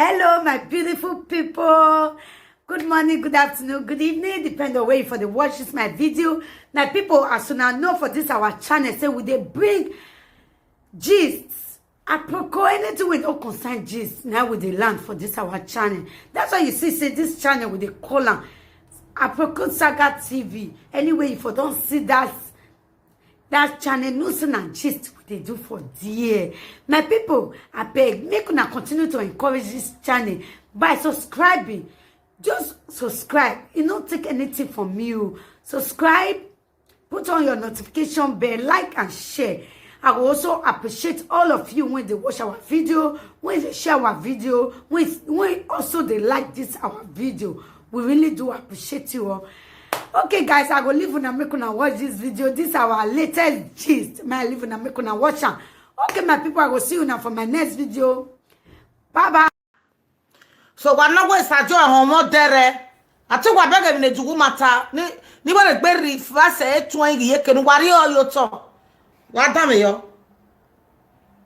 Hello, my beautiful people. Good morning, good afternoon, good evening, depending on where you for the watch this my video. My people, as soon as know for this our channel, say we they bring gists. Apropos anything with no concern gist. Now with the land for this our channel. That's why you see say this channel with the column. Apropos Saga TV. Anyway, if you don't see that channel, news and gist what they do for dear. My people, I beg, make una continue to encourage this channel by subscribing. Just subscribe. It don't take anything from you. Subscribe, put on your notification bell, like and share. I will also appreciate all of you when they watch our video, when they share our video, when also they like this our video. We really do appreciate you all. Okay, guys, I will leave and make una watch this video. This is our latest gist. May I leave and make una watch am. Okay, my people, I will see you now for my next video. Bye bye. So we're not going to join home there. I think we're begging the Jugu matter. Ni wale berry fase twenty ye can worry all your talk. What damn yo?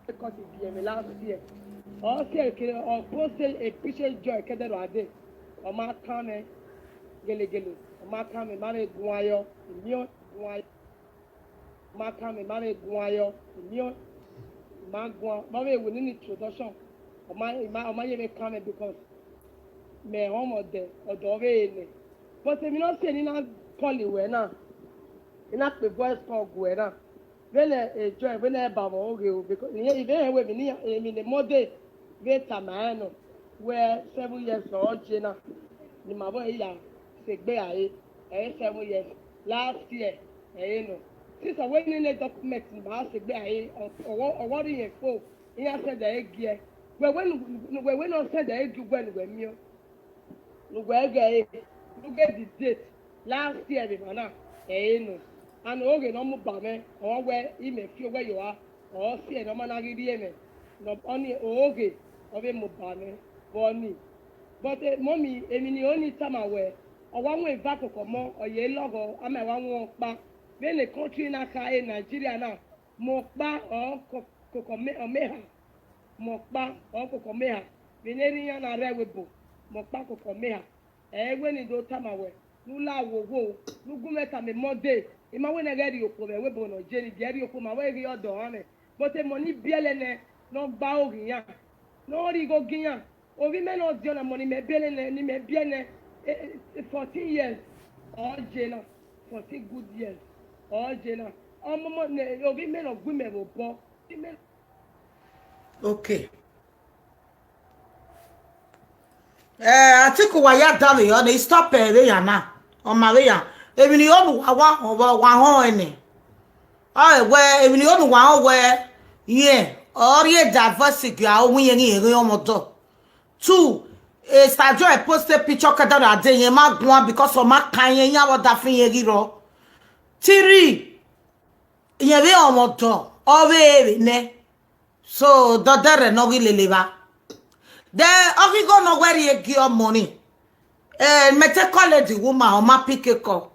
Because it's last year. Also, or posted a picture joy kedero ade. O ma kame gele. O ma kame mane guayo. Nyo guayo. Ma kame mane guayo. Nyo ma guayo. Mame we need introduction. O ma ye kame because me home or the but if you not say in a call you na in a voice call guena when a joy when a babo because even when in the mode veta man where 7 years old Jena ni mabo ya segbe aye 7 years last year no since when in the document ma segbe aye or what in for in said the egg when not said the egg when me look at the date last year, no. And okay, no more bame, or where you may feel where you are, or see no man again, not only okay, of a mobile, bonny. But mommy, I mean, the only time I wear, or one way back or more, or yellow, or I'm a one walk back. Then the country in Nigeria now, more back or cocomeha, more back or cocomeha, Venerian arrevable. Mokpa koko meha when it do tamawe nula wo nugumeta me mode ima we na gari okome we bono jeri gari okoma we ri odo ane but e money bielene no ba ogiyan no ri go giyan ovi me no dio na money me bielene ni me biene 14 years or jena 14 good years or jena omo ne ovi me no gume bo Okay. I think we are done. On the stop na on Maria. Even the other one any. Oh, where even the other one where or ye diversity. I win any real 2. Start joy posted picture kadara de ye ma gwan because of my kind ya what that thing ye ro. 3. Ye be omoto. Ove ne. So the dere no really live. Then you go know where you get your money. Mete college woman or ma pick a call.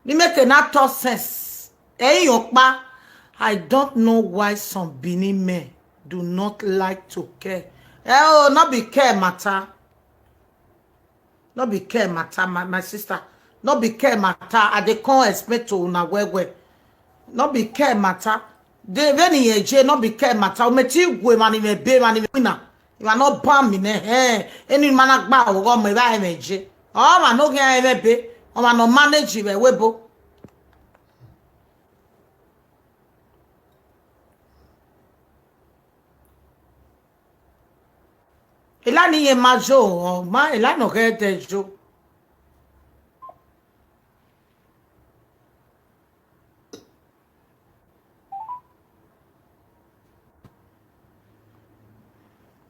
You make not talk sense. I don't know why some Bini men do not like to care. Oh, not be care matter. Not be care matter, my sister. Not be care matter. I they can't expect to na where. Not be care matter. They very age, not be care matter. Meti we mani me be mani winner. You are not bombing, any man about or my image. Oh, I know I be, or I no manage you a webo. Elani ye majo, or my elano get jo.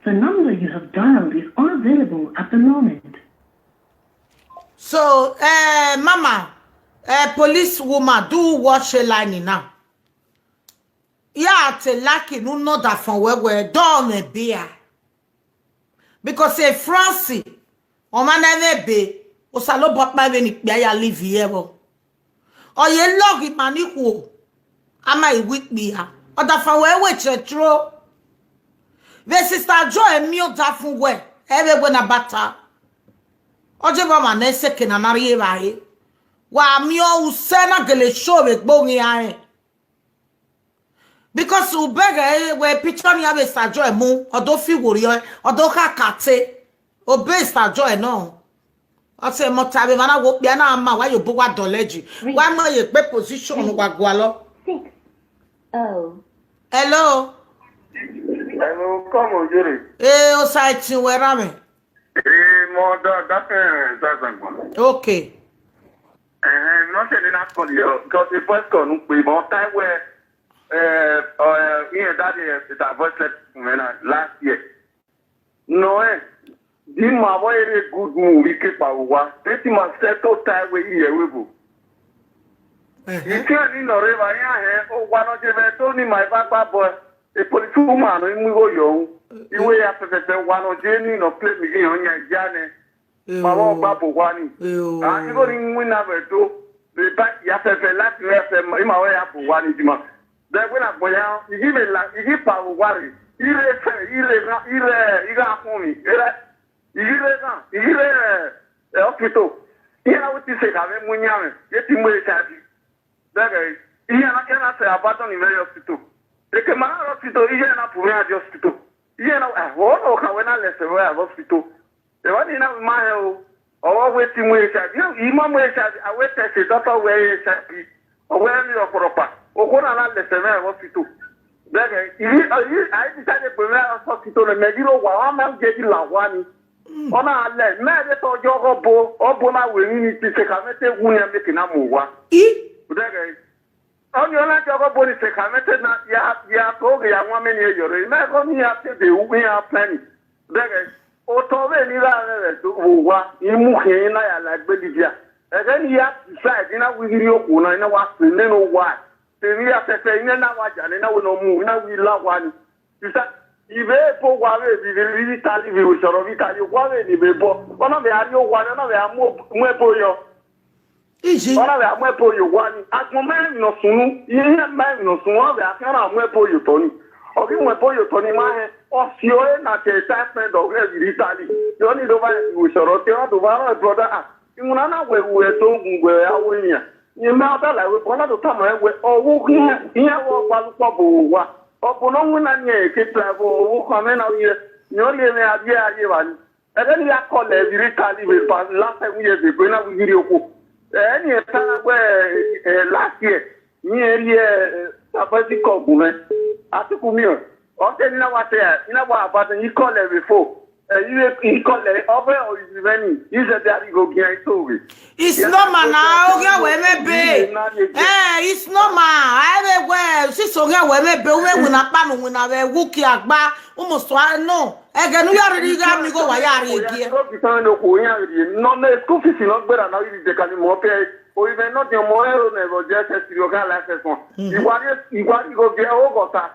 The number you have dialed is unavailable at the moment. So, mama, police woman, do watch a line now. Yeah, te lucky no know that from where don't a beer. Because a Francie, o man never be, o salo bot my when it be live here. Or ye log it man equal. Am I with me? Or that from where which a true. The sister Joy meal that from where ebe na bata oje ba ma na seke na nari bae wa mi o usena gele show be gbongi ae because ubega we picture ni abe sajo emu odo fi wori odo kakate obe sajo no ose motabe mana wo bia na ama wa yobo wa doleji wa mo ye pe position wa gwa lo 6 hello Hello, come on, Jerry. o site wera me More that that's okay not saying that for you because the first one we more time where that is that voice last year. No, the my very good movie keep our pretty much settle time where here we go. You can't in the river here, oh, one of them told me my papa boy, a police woman, and we go young. You will have to say one of Jenny or play me on your journey. Mama Babu Wani. I'm going to never do the back Yafe last year, in my way up one Jima. Then when I go out, you give it like you give power worry. You got for me. You hospital. Here, what you say, I'm when you're getting way happy. That is, here I say about on the hospital. They come out of hospital, here not to wear the hospital. Here, I won't know when I left the hospital. The one in my home, or waiting way happy. You know, I wait to say, doctor, where is happy, or where you are proper, or what I left the hospital. That is, I decided to wear a hospital and maybe I'm not getting la one. On a let me to your bo or bona will need to take a method when you're making a move. On your like your body take a method, ya told you 1 minute. You're never me after the we are planning. That is, Otove Nila to Uwa, Imuhena like Belivia. And then he has to decide, you know, we hear you, I know what, and then know why. Then we have to say, no, and now we know move, now we love one. You said, if they put one, we will really tell you, we will sort of tell you one, and if they put one of the audio, one of the more for you. Easy. One of the more for you, one. At moment, no soon, you hear man, no sooner, they are kind of more for you, Tony. Or you want for you, Tony, my or you are not a attachment of every Italy. You only do we sort of tell the one brother. You know, where we are talking where I win you. You know, that I will point out the time where all here, was bubble. Upon when I get travel, come in out here, you only have year. And then you are called every Italy with last time we had the winner with you. Any time where last year, near sabbatical woman, I took me. Okay, you know what there, you know what, but you call it before. You call it over or is it you said that you go get it. It's normal now, it's normal. Everywhere, she's so here where maybe when I pan when I wookie agba, almost no. Again, we already got me go why are you here? No, the school fees is not better now. You can more pay, or even not your more never just your license one. You want to go get over that.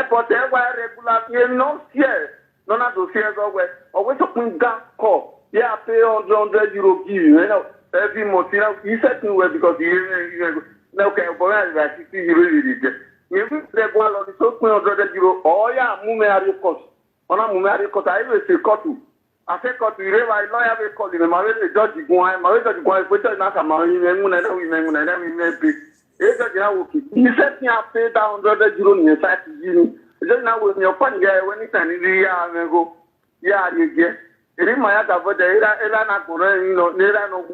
But there were regular, no fear. None of those fears always open that call. Yeah, pay €100 give you, you know, every month. You know, he said to me because you okay, but I see you really did. Maybe they go on the so €100. Oh, yeah, Mumari cost. On a Mumari cost, I will say cut to. I say cut to you, I lawyer will call him. My judge is going, my judge is going, put it not a man, and then we he said, I paid down €100 in the side to you. Just now with your funny guy when it's an year ago. Yeah, you get it in my other, but there is not going, you know, there are no,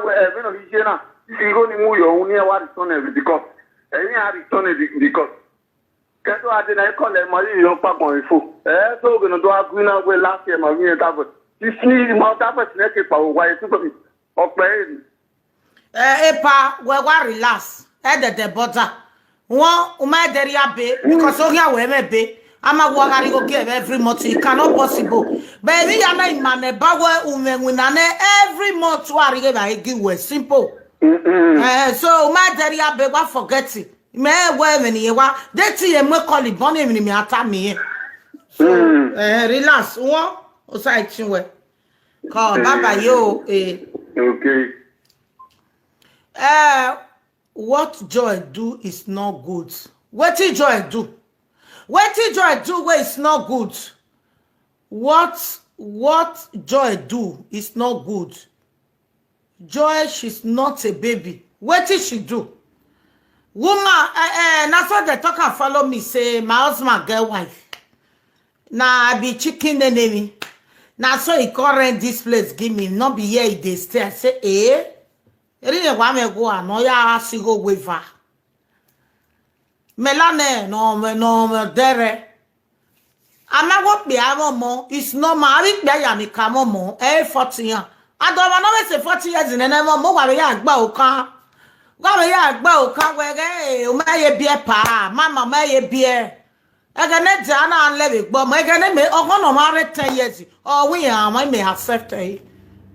wherever you know, you go to move your own near what is on every because any other son because. Guess what? I call them my young papa on foot. So going to do a green away last year, my new double. You see, my double naked for why it's super or playing. Epa, we relax. The butter. One, because so here we may be. I'm a worker go give every month. It cannot possible. Baby, I'm a man, bawa every month to I give we simple. So my daddy I be what forget it. Me when you wa they see me call it bonnie me ata me. Relax. One, osai chinwe. Call baba yo Okay. What joy do is not good. What did joy do? What did joy do where it's not good? What what Joy do is not good. Joy, she's not a baby. What did she do? Woman, that's what they talk and follow me, say, my husband get wife. Now, I be chicken enemy. Now, so he can't rent this place, give me, not be here, they stay. I say, eh? Really, why me go on? No, ya ask you go with her. Melane, no, dere. I'm not what be more. It's normal. I be ya me come more. 40 years. I don't know say 40 years in any more. What we are about? What we are about? Can we go? May be a pa, mama may be a. I can let Jana and Levy, but my gonna me. Oh, no, married 10 years. Oh, we are. I may accept it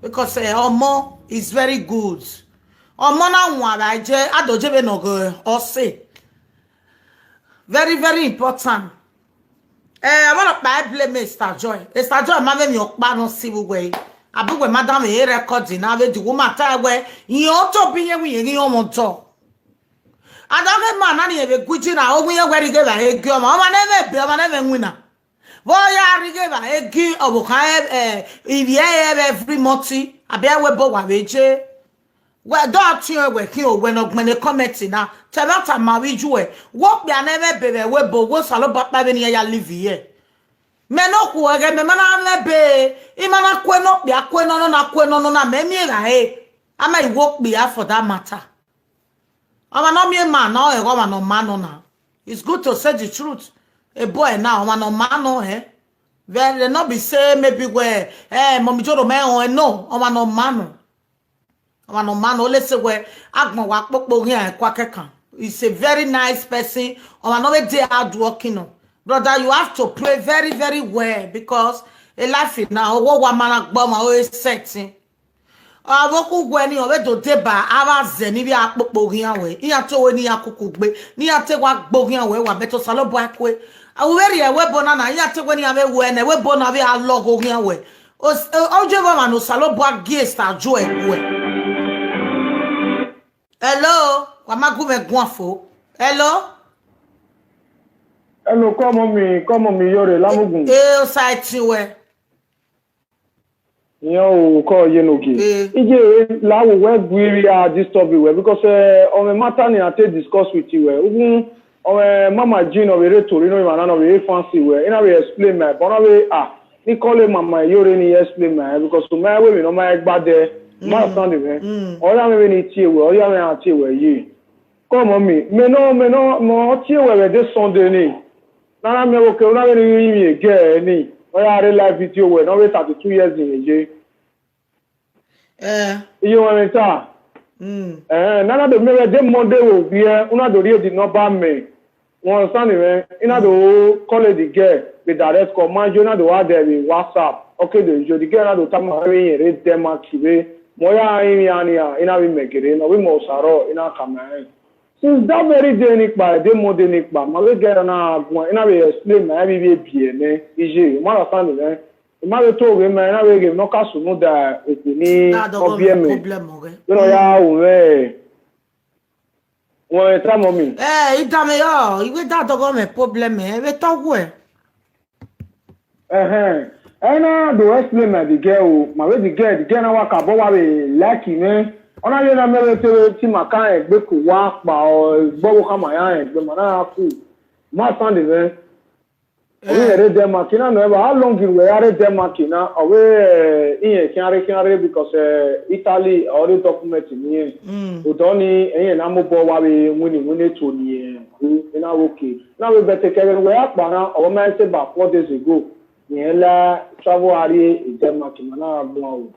because more is very good. Oh, mona one I don't even know go or say. Very, very important. I want to buy blame Mr. Joy. Mr. Joy, my name your man on civil way. I book with Madame here recording. I will do woman tie where you ought to be here with your own talk. I don't get man, I have a good dinner. Oh, we are very good. I give my never winner. Boy, I give a give of if you have every monty, I bear with Bowaje. Well, don't you work here when they comment now. Tell out a marriage way. What be I never be where Bow was all about by when you live here. Men who again, the man I be, Imana Queno be a Queno, not Queno, not Memira, eh? I may walk be out for that matter. I'm not mere man now, a woman or man now. It's good to say the truth. A boy now, one or man, eh? Well, not be say maybe where, Mommy Jodo man or no, or one or man. One of man let's say where Agmo Wakpo here and Quakekan. He's a very nice person. On another day hard working. Brother, you have to pray very, very well because a life is now what one man Akboma always setting. I woku gweni owe do deba awa zeni bi akpopo hian we. Iya to we ni akukugbe. Ni ate wa gbo hian we wa beto salo bo akwe. Awu veri e we bona na iya te we ni ave we ne we bona bi alogo hian we. Oje wa manu salo bo agie sta jo ekwe. Hello, Wamagume Guanfo. Hello? Hello, come on me, Yore, Lamugun. Site we. Yo, call Yenogi. Ije, la we really are disturbed because on a matter I take discuss with you. Even on Mama Jean of a Torino, and of a fancy way. And I will explain my, but I call him Mama Yore, and he explain my because to my way, no my bad there. My son, all I mean is here, all I mean is here. Come on me, me no, here where this Sunday. Now I'm okay, now I'm going to again. I live video where now 32 years in a you want to talk? Now the mirror, the Monday will be here. Una do did not ban me. One Sunday, ina do call the girl with direct command. You know the one there with WhatsApp. Okay, the girl na do come and read them active. Moya ina we make it. No we must aro ina come. Since that very day nikba, the Monday nikba, my girl na ina we explain my baby bien. Ije, my Sunday. Ma to we na we give no kasu no da etini obiem. You know ya we. Wọ́n tra mommy. Idame yo, iwe da dogo me problem we talk we. Na do explain na the girl, ma we the girl na wa ka bo wa we like me. Ona ye na me te ti ma kan egbe ko wa pa o gbo ka ma ya egbe ma na ku. Ma stand the we read them makina no how long you were read them makina away in canare because Italy already document ni udoni na mo bo wa we wini to ni na okay now we better Kevin we up na o ma say about 4 days ago ni la travel area them makina na agbo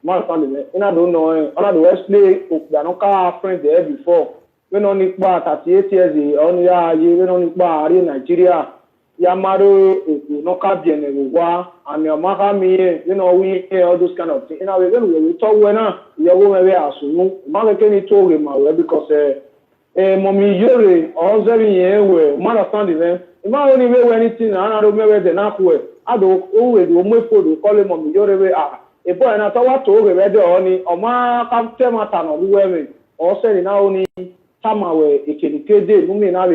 ma stand ina don't know ona do explain o no ka friend there before we no ni pa 38 years on ya ye we no ni pa area Nigeria Yamaro no cabinet wa and your mahami, you know, we hear all those kind of things. Now we talk when you go away as soon. Malekeni told him because mommy Yore all very year man understand it. If I only way anything, I don't remember the nap way. I don't always do my food call him mommy Yore. A boy and I thought to over there only or ma come tell my town or whoever or say now only time away it can day mummy na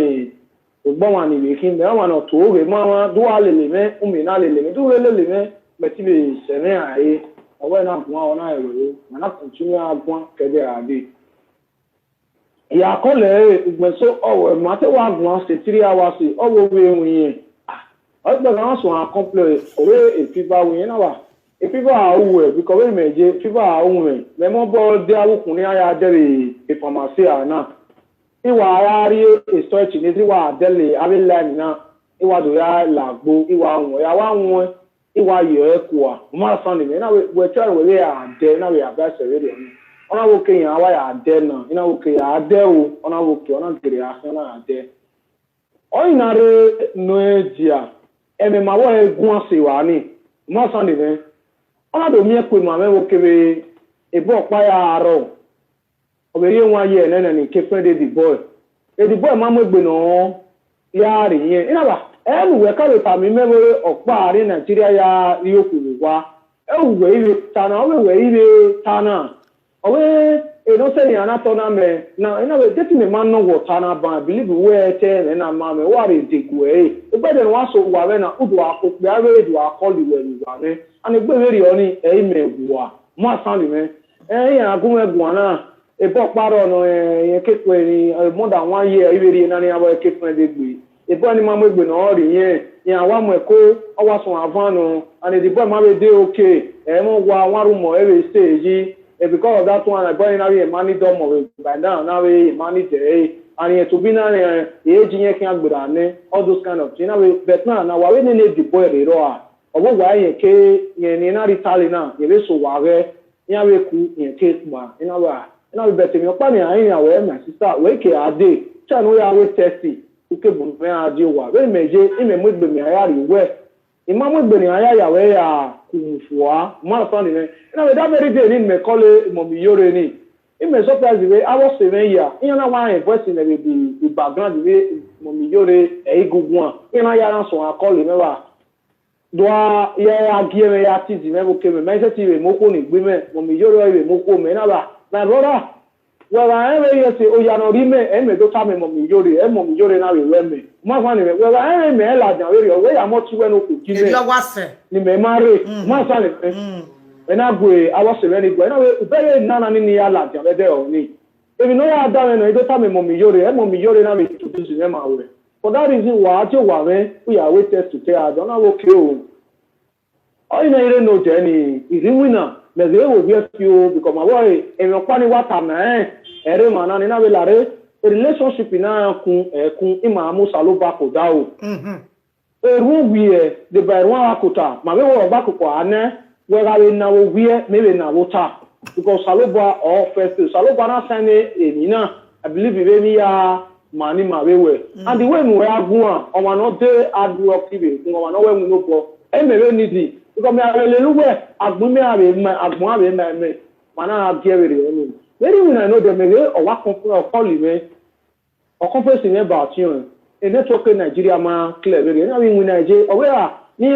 Obama ni making the one or two, Mama, do all the limit, Umina limit, do really limit, betibe sene aye owe na gwa ona ewe na continue agwa kede ade ya kole ugbeso owe mate wa gwa se 3 hours owo we nwin ogbe na so accomplish owe e fiba we na wa e fiba awu because we meje fiba awu me mo bo de awukunrin aya dere e pharmacy ana iwa ari e search ni iwa dele abila ni na iwa do ya lagbo iwa won ya wa won iwa yo ekwa ma san ni na we try we ya de na we abase we de ona wo ke yan awa ya de na ina wo ke ya de o ona wo ke ona gere asan na de o inare no ejia eme ma wo egun ase wa ni ma san ni ona do mi e pe ma me wo ke be ebo pa ya aro obere nwa ye na ni ke friend the boy ma mo gbe no ya ri yen ina ba we ka le pa mi me opa ari Nigeria ya yoku wa we ile tana we ile tana owe e no say yana to na me na ina we get me man no water na ba believe we te na ma me wa re diku e be den wa so wa we na udu akokpe awe edu akoli we ni wa me ani gbe we ri oni e me wa mo san ni me ya agun egun na e bo paro no yen kepe ni more than 1 year ibe ri na ni abo kepe de gbe e bo ni ma mo gbe no ri yen awa mo eko owa so avanu and the boy ma be dey okay e mo wa warumo e we stage and because of that one I boy na we manage them by now we manage and to be na ejinye kan agbara ne all those kind of things but now we need the boy re ro a owo wa yen ke yen ni na ritali na ye be so wa re yan we ku yen ke gba ina we bet me opa ni ayin awe my sister we ke ade cha no ya we testy uke bu me ade wa we meje ime mo gbe mi aya ri we imam gbe ni aya ya we ya kumfua ma fa ni na we that very day ni me call mommy yore ni ime surprise we I was 7 year ina wa e voice na be the background we mommy yore e gugun ina ya ran so call me wa do ya agie me ya tizi me bo ke me se ti we mo ko ni gbe me mommy yore we mo ko me na ba my brother well I ever say o ya no ri me e me do ta me mommy yore na we me ma fa ni me well I me la jan we ya mo ti we no ko ki me ni me mare ma fa ni ena gwe I was very good na we very nana ni ya la jan be de o ni e mi no ya da me no e do ta me mommy yore na me to do me ma we for that reason wa ti wa me we are waited to tell I don't know okay o ina ire no je ni iri winner me ze wo bi afio because my boy e me kwa ni wata me ere mana ni na we lare relationship na kun ima mu saloba ko da o eru wie de ba ru akota ma we wo ba ko ane we ga we na wo wie me we na wo ta because saloba or first saloba na sane eni na I believe we me ya mani ma we and the way we agun o ma no dey hard work be o ma no we no po e me we need because me hallelujah agbon me mana agere oni very when I know them o wa call me o conference me about you e network Nigeria ma clear very na we Nigeria o we ni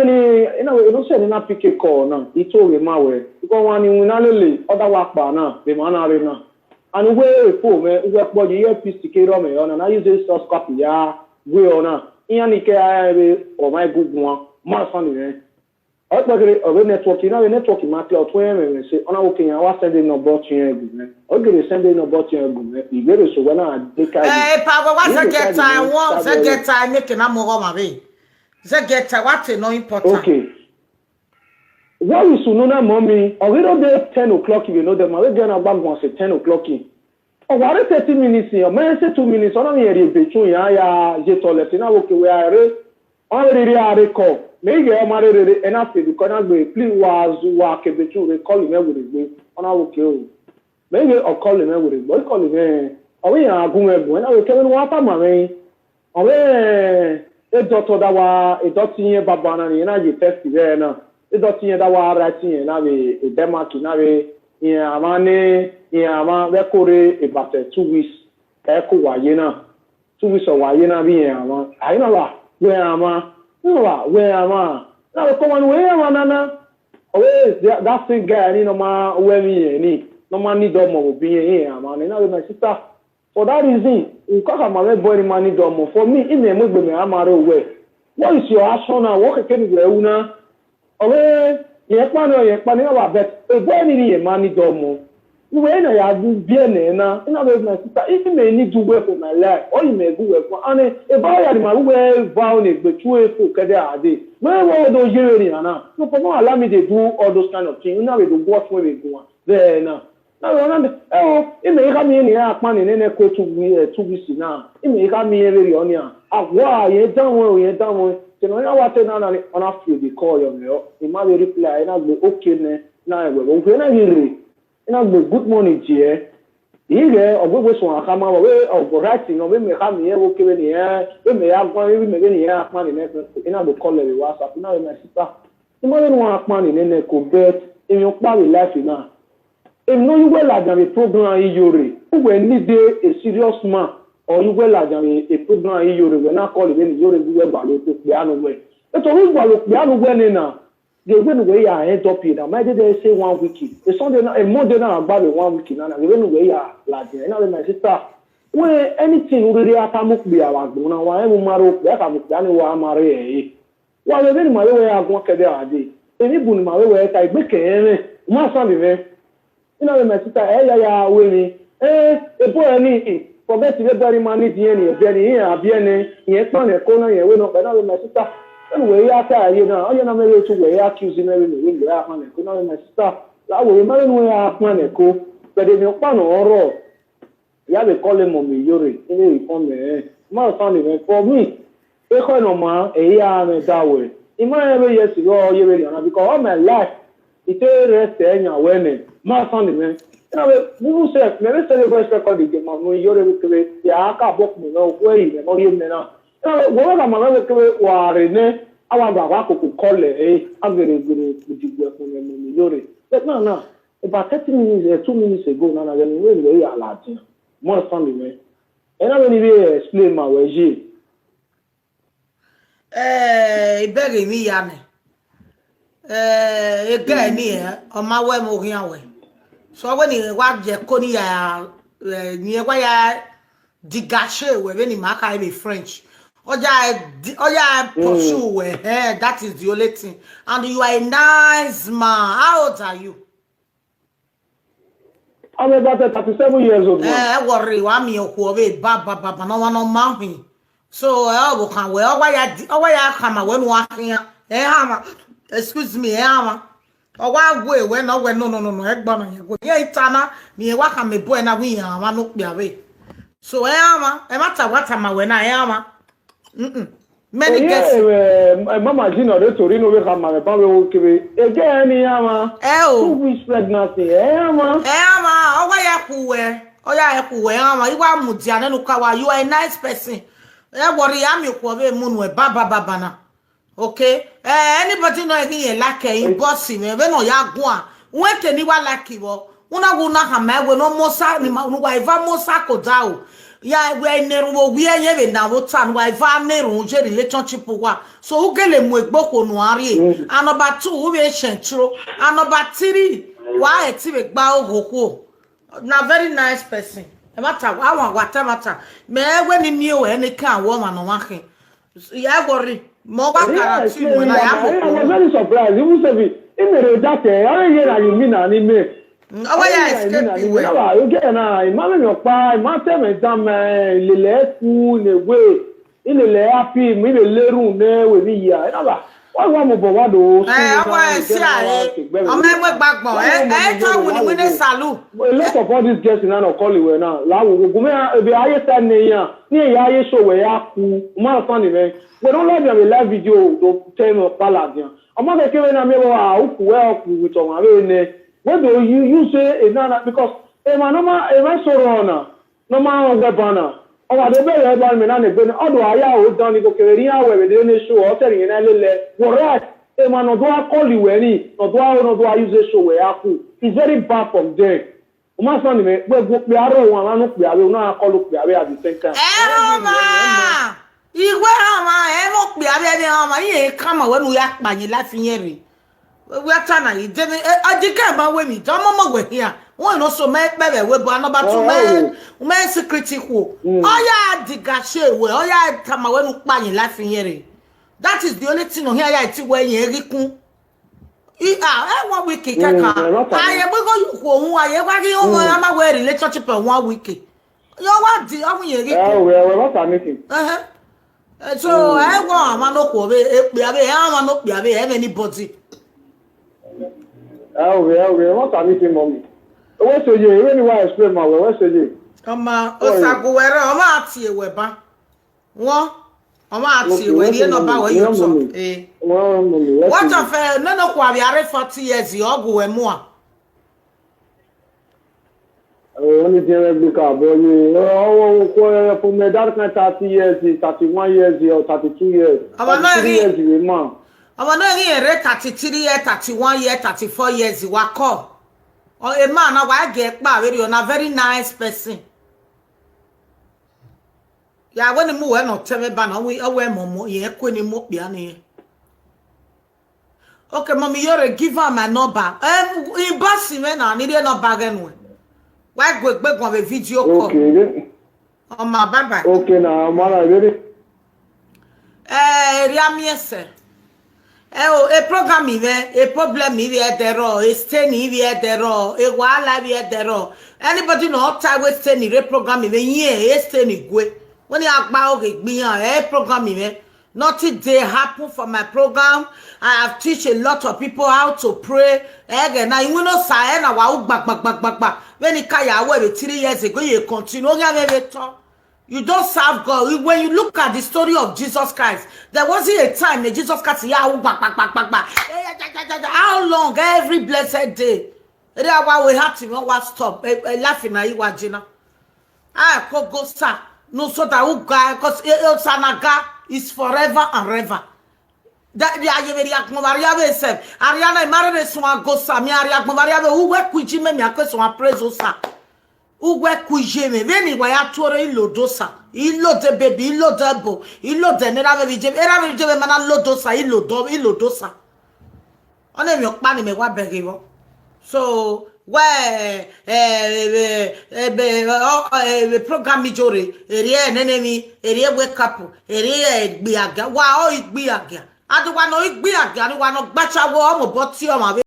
ina we no say na pick call na ito we ma we because one ni na lele other wa pa na be ma na re na and we po me we po je EPC ke ro me ona na use source copy ya we ona iya ni ke o my gugun ma so ni Ogbagere owe network na we network ma cloud to em say ona wo Kenya wa send no bot yen egu o gere send no bot yen egu igere so na dey kai pa wa get time one say get time make na mo ma be say get time what no important okay what is sununa mommy o we do dey 10 o'clock you know them we get na gbagbo say 10 o'clock o wa re 30 minutes o me say 2 minutes ona me re betun ya je toilet na wo ke we are on re are call me ge ma re ena fe bi kona gbe please wa kebetu re call me we gbe ona wo ke o me ge o call me we gbe call me o we yan agun egun na we ke wa pa ma me o we e doctor da wa e doctor yin baba na ni na je test be na e doctor yin da wa right yin na we e Denmark na we yin ama we kore about 2 weeks e ko wa ye na 2 weeks o wa ye na bi yin ama ayi na wa we ama no we ama na ko man we ama na always that thing guy ni no ma we mi ni no ma ni do mo bi yin ama na my sister for that reason in cause am my boy man ni do mo for me in me gbe me amare we what is your action now what can you do na always ye kwano wa bet e boy ni ye mani do mo we na ya du bien na ina be my sister if me need to work for my life or you may go work for and e ba ya ma we vow ne gbetu e fo kede ade me wo do jere ni na no for no allow me to do all those kind of things na we do what we do there na ime ka mi ni akpa ni ne ko tu bisi na ime ka mi ere oni a agwa ye danwo se no ya wate na ona feel the call yo e ma be reply na gbe okay ne na we go na hire na gbe good morning je hire ogbo so aka ma we ogbo right no we me ka mi e wo kebe ni e we me ya gwa we me ni ya akpa ni ne na go call le WhatsApp na we my sister e ma no akpa ni ne ko bet e yo pa we life na. If no you well like a program iyore, who will need a serious man, or you well like a program iyore, when I call it iyore, you will ballo to piano way. It's always ballo piano when now. They went away I end up here. Now, they say 1 week. It's Sunday a Monday now about 1 week now. They went away like and now my sister. When anything really atamuk be our guna, why am Maro, that I'm planning what I'm married. While the very my way I walk a day. Any boon my way I make my son. You know, my sister, Winnie, a boy, any forget to get very money, Jenny, Jenny, yet on a corner, you know, but now my sister, anyway, after you know, you're not married to way accusing every wing, you know, my sister, I will remember where I plan a co, but in your pan or raw, you have a column on me, Yuri, in a my family, for me, a coin of man, a year and that way. In my every years ago, you really know, because all my life, it's a rest and your winning. My family, man. You know, who said, never said a voice record again, my you're yeah, I can't book me no way, or you know. Whatever my other war in there, I want to call it, I'm very good with you work on them, Yuri. But no. About 30 minutes, 2 minutes ago, now I'm really very large. More family, man. And I'm going to explain my way. Bury me, Yanni. Again, here, on my way, moving away. So when you watch the Konya near where Digache, where any mark I be French. Oh, yeah, pursue, that is the only thing. And you are a nice man. How old are you? I'm about 37 years old. Worry, I'm your Baba, no one on mountain. So, I will come well. Why I come when walking? Excuse me, Emma. Oh, why way when no, Eggbon, yeah, Tana, me waka me boy na we am no be away. So, Emma, I matter what am when I am. Many guests. Mama Gino, the Torino will have my family. Again, Emma. 2 weeks pregnancy, Emma. Oh, why I wear? Oh, yeah, I wear. You are Mudiana Nukawa. You are a nice person. I worry, I'm your Quave Moon with Baba. Okay? Anybody know anything like a bossy, when no yagua. When can you like you? Una will not have my no more sad, no wife, Mosako Dao. Yeah, we never we are even now. What time wife, Nero, relationship. So who get him with Boko Noiri? And about 2 we true. And about 3 why a TV bow Hoko. Now, very nice person. Matter, I want what matter. May when in you any kind woman or walking. Yeah, worry. More when I was very surprised. You said it in the data. I you mean anime. Oh, yeah, you get an eye. Mamma, your pie, master, madame, Lile, in a way. In the lay happy, maybe a little there with me. Why one of Bovado? I want to say, I'm a backbone. I thought when they salute. A lot of all these guests in an Okoli now. La will go the highest near Yaya show where you are funny, man. We don't like a live video to tell me Palladian. I'm not giving a mirror out well with my way. What do you say is not because a man, a sorona, no man weapon. Oh, the very about me and the other I would done it okay, where they show or telling in a little. Right, a man or do I call you any, or do I use a show where I could. It's very bad from there. My son, we are one, we will not call up at the same time. You were come when we act by laughing here. We are trying to I did about women. Don't we're here. One also made better with one about 2 men security who. Oh, yeah, the gache, well, oh, yeah, come when you laughing here. That is the only thing on here I see when you 1 week keka. Aye we go you ko aye wa ki o ama we relationship 1 week. Yo wa di o ye ri. We what are meeting? So I want ama no ko be pe abe ama no pe abe anybody. We what are meeting mommy? What's so you when you want to explain my what's so you? Oma osago were oma ati ewe ba. Won oma ati ewe ni no ba we you talk. What of no kwa bi are 40 years you go we mu a. Only the big car boy for me that kind 30 years, 31 years or 32 years. Ama years we man. Ama no ri ere 33 years, 31 years, 34 years wa call. Or a man na wa get pa we na very nice person. Ya when mu we no tell me ba na we momo ye kwe ni mo bia ni. Okay, mommy, you're give her my number. In bossy me na ni dey no bargain we. Why go on a video call? Okay. On my bye. Okay, now I'm ready. Riamiese. A program a problem a stay a while anybody know time we stay reprogram a stay when you are about a program nothing they happen for my program. I have teach a lot of people how to pray. Again, now you know say na wa back. When you kaya away 3 years ago, you continue. You don't serve God. When you look at the story of Jesus Christ, there wasn't a time that Jesus Christ back. How long? Every blessed day. That's why we have to stop laughing at you, Wajina. I could go sir. No, so that guy because Sanaga is forever and ever. That the Ayeveriak Movaria said, Ariana married someone go Samia Movaria who work with Jimmy Yakos on Prezosa. Who work with Jimmy? Then why I told Lodosa. He load the baby, he load the bow, he load the Neravi Jim, Eravi Jim, and Lodosa, he lodosa. On a milk money may what beg you. So, where program majority, a enemy, a wake up, a be a wow, it be a girl. I don't want to be a gun, one of Bacha warm or Botium.